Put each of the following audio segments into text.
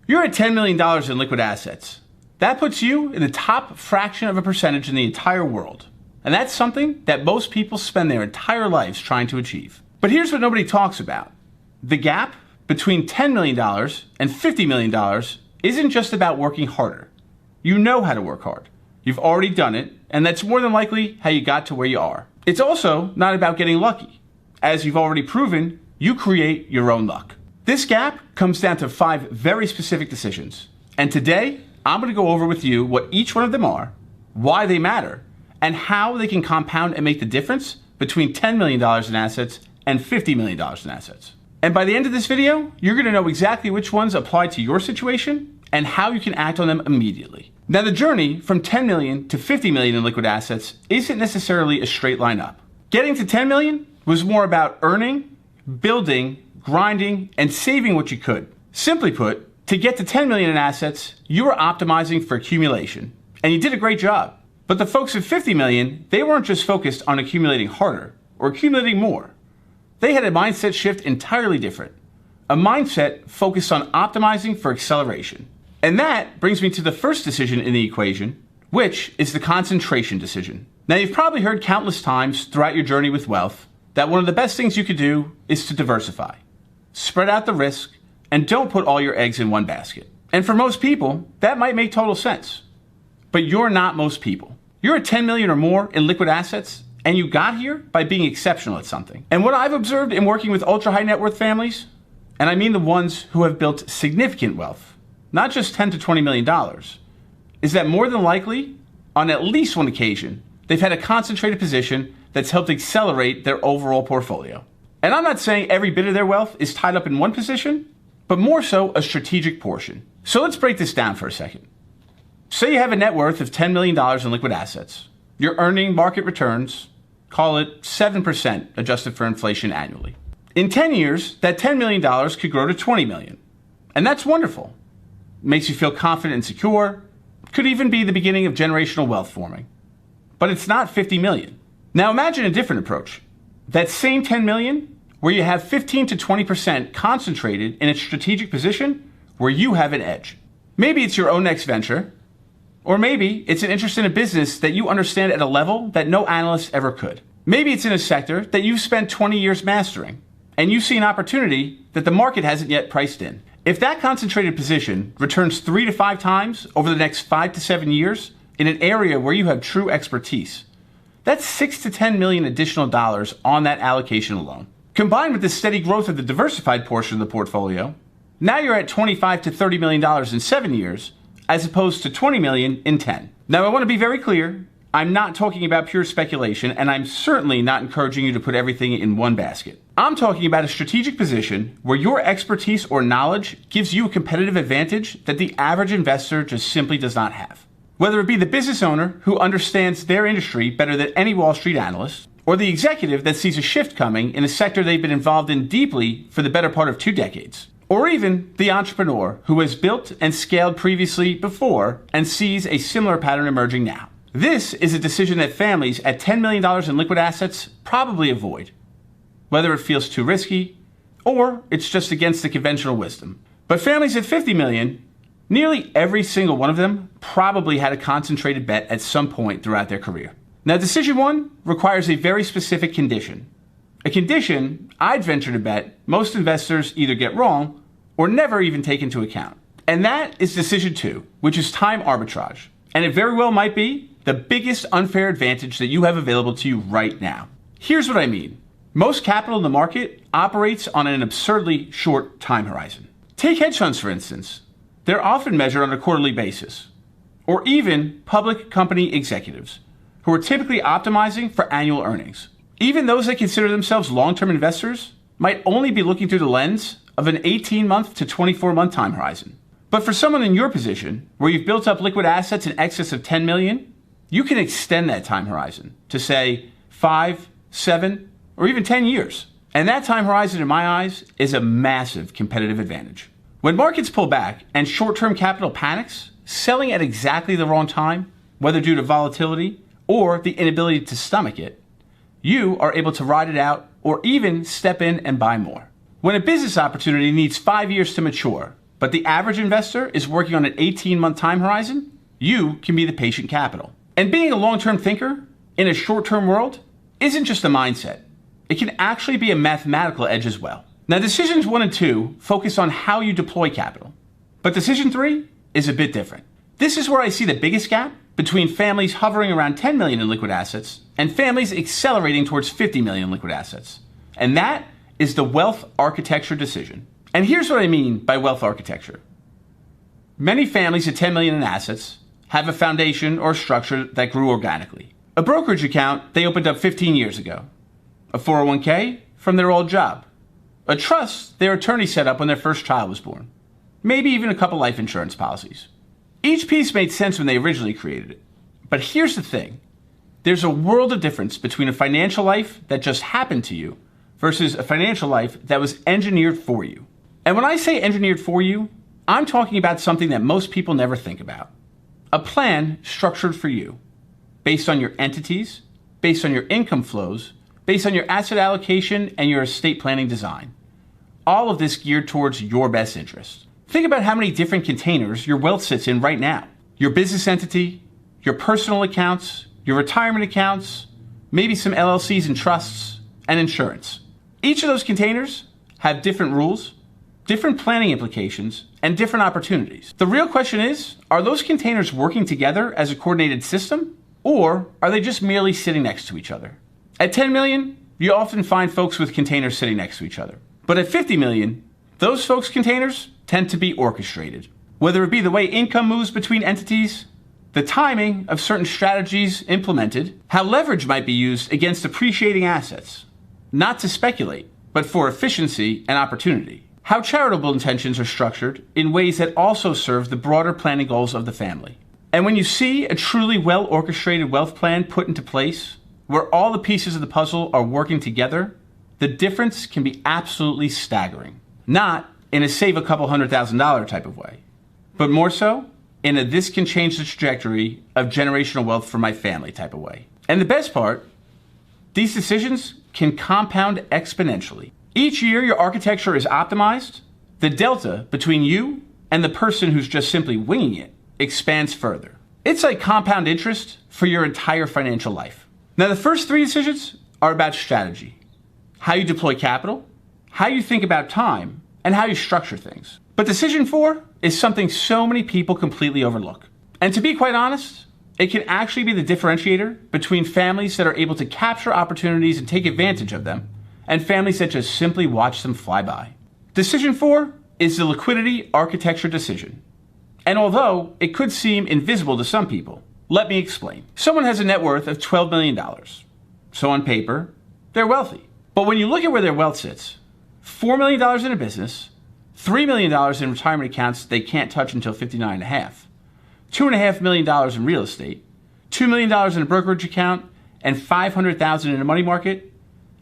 You're at $10 million in liquid assets. That puts you in the top fraction of a percentage in the entire world. And that's something that most people spend their entire lives trying to achieve. But here's what nobody talks about. The gap between $10 million and $50 million isn't just about working harder. You know how to work hard. You've already done it, and that's more than likely how you got to where you are. It's also not about getting lucky. As you've already proven, you create your own luck. This gap comes down to 5 very specific decisions. And today, I'm going to go over with you what each one of them are, why they matter, and how they can compound and make the difference between $10 million in assets and $50 million in assets. And by the end of this video, you're going to know exactly which ones apply to your situation and how you can act on them immediately. Now, the journey from 10 million to 50 million in liquid assets isn't necessarily a straight line up. Getting to 10 million was more about earning, building, grinding, and saving what you could. Simply put, to get to 10 million in assets, you were optimizing for accumulation, and you did a great job. But the folks at 50 million, they weren't just focused on accumulating harder or accumulating more. They had a mindset shift entirely different. A mindset focused on optimizing for acceleration. And that brings me to the first decision in the equation, which is the concentration decision. Now, you've probably heard countless times throughout your journey with wealth that one of the best things you could do is to diversify. Spread out the risk and don't put all your eggs in one basket. And for most people, that might make total sense. But you're not most people. You're at 10 million or more in liquid assets, and you got here by being exceptional at something. And what I've observed in working with ultra high net worth families, and I mean the ones who have built significant wealth, not just $10 to $20 million, is that more than likely, on at least one occasion, they've had a concentrated position that's helped accelerate their overall portfolio. And I'm not saying every bit of their wealth is tied up in one position, but more so a strategic portion. So let's break this down for a second. Say you have a net worth of $10 million in liquid assets. You're earning market returns, call it 7% adjusted for inflation annually. In 10 years, that $10 million could grow to $20 million. And that's wonderful. Makes you feel confident and secure, could even be the beginning of generational wealth forming. But it's not 50 million. Now imagine a different approach. That same 10 million, where you have 15 to 20% concentrated in a strategic position where you have an edge. Maybe it's your own next venture, or maybe it's an interest in a business that you understand at a level that no analyst ever could. Maybe it's in a sector that you've spent 20 years mastering, and you see an opportunity that the market hasn't yet priced in. If that concentrated position returns 3 to 5 times over the next 5 to 7 years in an area where you have true expertise, that's 6 to 10 million additional dollars on that allocation alone. Combined with the steady growth of the diversified portion of the portfolio, now you're at 25 to 30 million dollars in 7 years, as opposed to 20 million in 10. Now, I want to be very clear. I'm not talking about pure speculation, and I'm certainly not encouraging you to put everything in one basket. I'm talking about a strategic position where your expertise or knowledge gives you a competitive advantage that the average investor just simply does not have. Whether it be the business owner who understands their industry better than any Wall Street analyst, or the executive that sees a shift coming in a sector they've been involved in deeply for the better part of 2 decades. Or even the entrepreneur who has built and scaled previously before and sees a similar pattern emerging now. This is a decision that families at $10 million in liquid assets probably avoid, whether it feels too risky or it's just against the conventional wisdom. But families at 50 million, nearly every single one of them probably had a concentrated bet at some point throughout their career. Now, decision 1 requires a very specific condition. A condition I'd venture to bet most investors either get wrong or never even take into account. And that is decision 2, which is time arbitrage. And it very well might be the biggest unfair advantage that you have available to you right now. Here's what I mean. Most capital in the market operates on an absurdly short time horizon. Take hedge funds, for instance. They're often measured on a quarterly basis, or even public company executives who are typically optimizing for annual earnings. Even those that consider themselves long-term investors might only be looking through the lens of an 18-month to 24-month time horizon. But for someone in your position, where you've built up liquid assets in excess of 10 million, you can extend that time horizon to say 5, 7, or even 10 years. And that time horizon, in my eyes, is a massive competitive advantage. When markets pull back and short-term capital panics, selling at exactly the wrong time, whether due to volatility or the inability to stomach it, you are able to ride it out or even step in and buy more. When a business opportunity needs 5 years to mature, but the average investor is working on an 18-month time horizon, you can be the patient capital. And being a long-term thinker in a short-term world isn't just a mindset. It can actually be a mathematical edge as well. Now, decisions 1 and 2 focus on how you deploy capital, but decision 3 is a bit different. This is where I see the biggest gap between families hovering around 10 million in liquid assets and families accelerating towards 50 million in liquid assets. And that is the wealth architecture decision. And here's what I mean by wealth architecture. Many families at 10 million in assets have a foundation or structure that grew organically. A brokerage account they opened up 15 years ago. A 401k from their old job. A trust their attorney set up when their first child was born. Maybe even a couple life insurance policies. Each piece made sense when they originally created it. But here's the thing. There's a world of difference between a financial life that just happened to you versus a financial life that was engineered for you. And when I say engineered for you, I'm talking about something that most people never think about. A plan structured for you, based on your entities, based on your income flows, based on your asset allocation and your estate planning design. All of this geared towards your best interest. Think about how many different containers your wealth sits in right now. Your business entity, your personal accounts, your retirement accounts, maybe some LLCs and trusts, and insurance. Each of those containers have different rules, different planning implications, and different opportunities. The real question is, are those containers working together as a coordinated system, or are they just merely sitting next to each other? At 10 million, you often find folks with containers sitting next to each other. But at 50 million, those folks' containers tend to be orchestrated. Whether it be the way income moves between entities, the timing of certain strategies implemented, how leverage might be used against appreciating assets, not to speculate, but for efficiency and opportunity. How charitable intentions are structured in ways that also serve the broader planning goals of the family. And when you see a truly well-orchestrated wealth plan put into place, where all the pieces of the puzzle are working together, the difference can be absolutely staggering. Not in a save a couple $100,000 type of way, but more so in a this can change the trajectory of generational wealth for my family type of way. And the best part, these decisions can compound exponentially. Each year your architecture is optimized, the delta between you and the person who's just simply winging it expands further. It's like compound interest for your entire financial life. Now, the first 3 decisions are about strategy, how you deploy capital, how you think about time, and how you structure things. But decision 4 is something so many people completely overlook. And to be quite honest, it can actually be the differentiator between families that are able to capture opportunities and take advantage of them, and families that just simply watch them fly by. Decision 4 is the liquidity architecture decision. And although it could seem invisible to some people, let me explain. Someone has a net worth of $12 million. So on paper, they're wealthy. But when you look at where their wealth sits, $4 million in a business, $3 million in retirement accounts they can't touch until 59 and a half, $2.5 million in real estate, $2 million in a brokerage account, and $500,000 in a money market,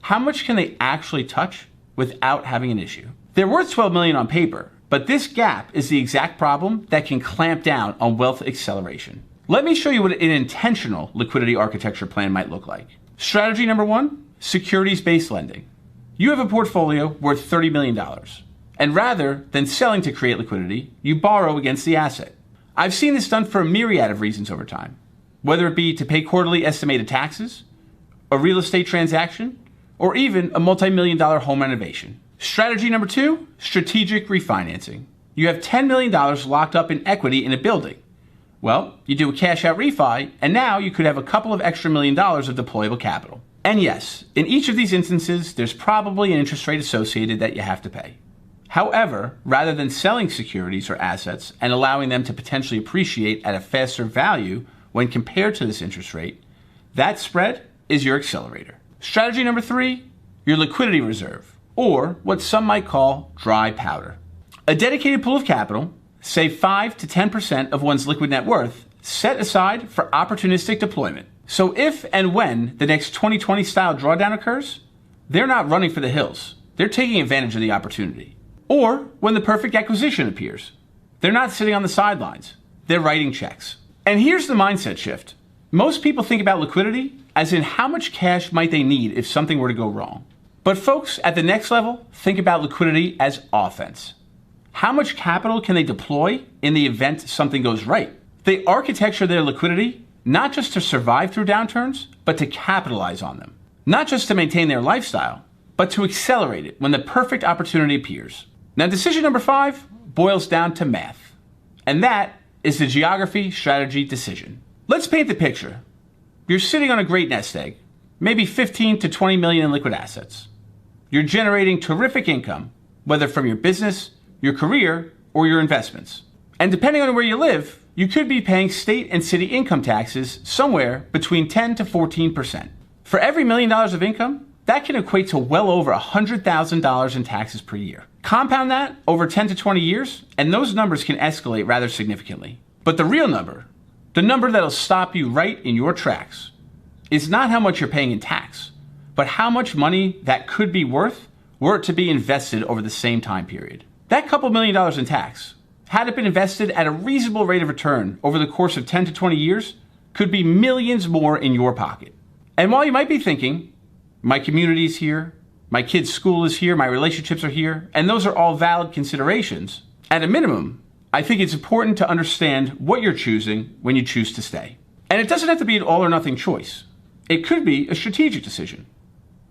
how much can they actually touch without having an issue? They're worth $12 million on paper, but this gap is the exact problem that can clamp down on wealth acceleration. Let me show you what an intentional liquidity architecture plan might look like. Strategy number 1, securities-based lending. You have a portfolio worth $30 million, and rather than selling to create liquidity, you borrow against the asset. I've seen this done for a myriad of reasons over time, whether it be to pay quarterly estimated taxes, a real estate transaction, or even a multi-million-dollar home renovation. Strategy number 2, strategic refinancing. You have $10 million locked up in equity in a building. Well, you do a cash-out refi, and now you could have a couple of extra $1 million of deployable capital. And yes, in each of these instances, there's probably an interest rate associated that you have to pay. However, rather than selling securities or assets and allowing them to potentially appreciate at a faster value when compared to this interest rate, that spread is your accelerator. Strategy number 3, your liquidity reserve, or what some might call dry powder. A dedicated pool of capital, say 5 to 10% of one's liquid net worth, set aside for opportunistic deployment. So if and when the next 2020 style drawdown occurs, they're not running for the hills. They're taking advantage of the opportunity. Or when the perfect acquisition appears, they're not sitting on the sidelines. They're writing checks. And here's the mindset shift. Most people think about liquidity as in how much cash might they need if something were to go wrong. But folks at the next level think about liquidity as offense. How much capital can they deploy in the event something goes right? They architecture their liquidity not just to survive through downturns, but to capitalize on them. Not just to maintain their lifestyle, but to accelerate it when the perfect opportunity appears. Now, decision number 5 boils down to math, and that is the geography strategy decision. Let's paint the picture. You're sitting on a great nest egg, maybe 15 to 20 million in liquid assets. You're generating terrific income, whether from your business, your career, or your investments. And depending on where you live, you could be paying state and city income taxes somewhere between 10 to 14%. For every $1 million of income, that can equate to well over $100,000 in taxes per year. Compound that over 10 to 20 years, and those numbers can escalate rather significantly. But the real number, the number that'll stop you right in your tracks, is not how much you're paying in tax, but how much money that could be worth were it to be invested over the same time period. That couple $1 million in tax, had it been invested at a reasonable rate of return over the course of 10 to 20 years, could be millions more in your pocket. And while you might be thinking, my community is here, my kid's school is here, my relationships are here, and those are all valid considerations, at a minimum, I think it's important to understand what you're choosing when you choose to stay. And it doesn't have to be an all or nothing choice. It could be a strategic decision.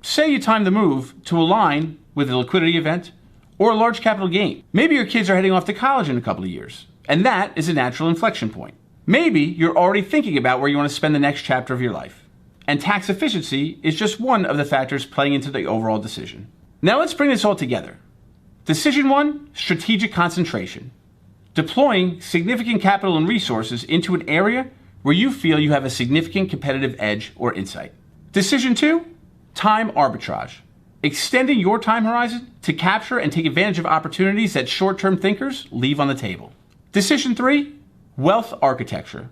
Say you time the move to align with a liquidity event or a large capital gain. Maybe your kids are heading off to college in a couple of years, and that is a natural inflection point. Maybe you're already thinking about where you want to spend the next chapter of your life, and tax efficiency is just one of the factors playing into the overall decision. Now let's bring this all together. Decision 1, strategic concentration. Deploying significant capital and resources into an area where you feel you have a significant competitive edge or insight. Decision 2, time arbitrage. Extending your time horizon to capture and take advantage of opportunities that short-term thinkers leave on the table. Decision 3, wealth architecture.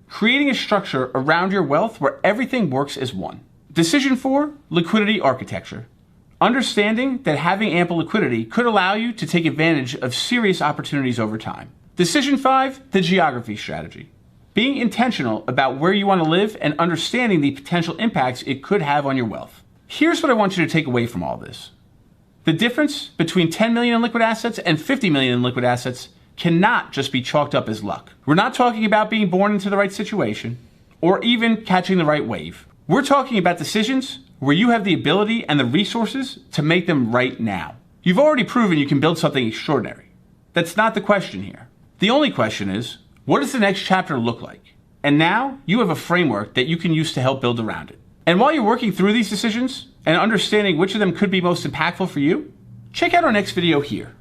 Creating a structure around your wealth where everything works as one. Decision 4, liquidity architecture. Understanding that having ample liquidity could allow you to take advantage of serious opportunities over time. Decision 5, the geography strategy. Being intentional about where you want to live and understanding the potential impacts it could have on your wealth. Here's what I want you to take away from all this. The difference between 10 million in liquid assets and 50 million in liquid assets cannot just be chalked up as luck. We're not talking about being born into the right situation or even catching the right wave. We're talking about decisions where you have the ability and the resources to make them right now. You've already proven you can build something extraordinary. That's not the question here. The only question is, what does the next chapter look like? And now you have a framework that you can use to help build around it. And while you're working through these decisions and understanding which of them could be most impactful for you, check out our next video here.